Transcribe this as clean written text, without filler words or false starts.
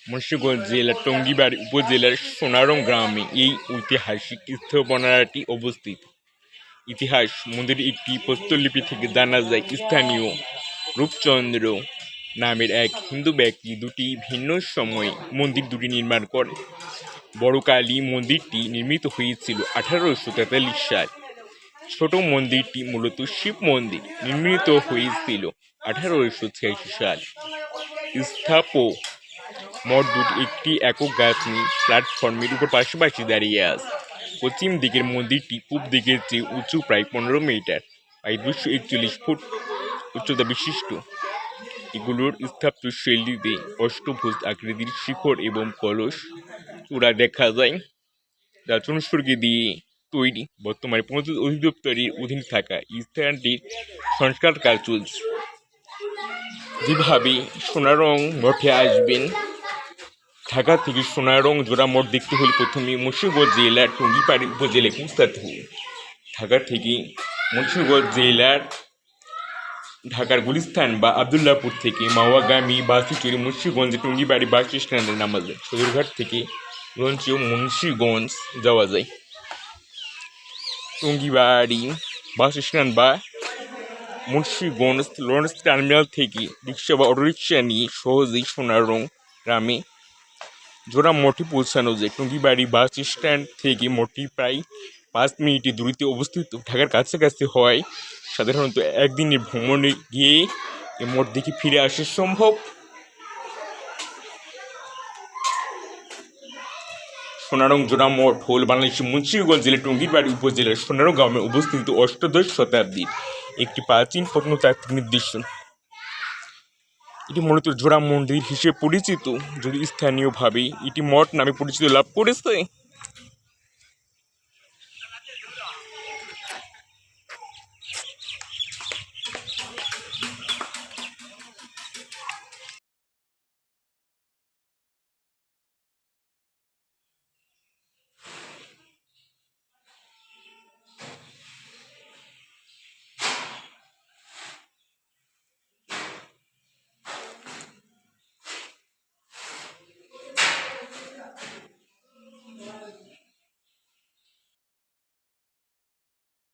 মুন্সিগঞ্জ জেলার টঙ্গীবাড়ি উপজেলার সোনারং গ্রামে এই ঐতিহাসিক স্থাপনাটি অবস্থিত। ইতিহাস: মন্দিরের একটি প্রস্তরলিপি থেকে জানা যায়, স্থানীয় রূপচন্দ্র নামের এক হিন্দু ব্যক্তি দুটি ভিন্ন সময়ে মন্দির দুটি নির্মাণ করেন। বড় কালী মন্দিরটি নির্মিত হয়েছিল 1843 সালে। ছোট মন্দিরটি মূলত শিব মন্দির, নির্মিত হয়েছিল 1886 সালে। স্থাপত্য: মঠ দুটি একটি একক গাঁথনি প্ল্যাটফর্মের উপর পাশাপাশি দাঁড়িয়ে আছে। পশ্চিম দিকের মন্দিরটি পূর্ব দিকের চেয়ে উঁচু প্রায় 15 মিটার, প্রায় 241 ফুট উচ্চতা বিশিষ্ট। এগুলোর স্থাপত্যশৈলীতে অষ্টভুজ আকৃতির শিখর এবং কলস চূড়া দেখা যায়, যা চুনসুরকি দিয়ে তৈরি। বর্তমানে পর্যটন অধিদপ্তরের অধীনে থাকা স্থানটির সংস্কার কাজ চলছে। যেভাবে সোনারং মঠে আসবেন, ঢাকা থেকে সোনারং জোড়া মঠ দেখতে হলে প্রথমে মুন্সিগঞ্জ জেলার টঙ্গীবাড়ি উপজেলায় পৌঁছাতে হবে। ঢাকা থেকে মুন্সিগঞ্জ জেলার ঢাকার গুলিস্তান বা আবদুল্লাহপুর থেকে মাওয়াগামী বাসে চড়ে মুন্সিগঞ্জে টঙ্গীবাড়ি বাস স্ট্যান্ডে নামা যায়। সদরঘাট থেকে লঞ্চেও মুন্সিগঞ্জ যাওয়া যায়। টঙ্গীবাড়ি বাস স্ট্যান্ড বা মুন্সিগঞ্জ লঞ্চ টার্মিনাল থেকে রিক্সা বা অটোরিক্সা নিয়ে সহজেই সোনারং গ্রামে জোড়া মঠে পৌঁছানো যায়। টঙ্গীবাড়ি বাস স্ট্যান্ড থেকে মঠটি প্রায় 5 মিনিটের দূরত্বে অবস্থিত। ঢাকার কাছাকাছি হওয়ায় সাধারণত একদিনের ভ্রমণে গিয়ে এ মঠ দেখে ফিরে আসা সম্ভব। সোনারং জোড়া মঠ হল বাংলাদেশের মুন্সিগঞ্জ জেলার টঙ্গীবাড়ি উপজেলার সোনারং গ্রামে অবস্থিত অষ্টাদশ শতাব্দীর একটি প্রাচীন প্রত্নতাত্ত্বিক নিদর্শন। এটি মূলত জোড়া মন্দির হিসেবে পরিচিত, যদি স্থানীয়ভাবে এটি মঠ নামে পরিচিতি লাভ করেছে।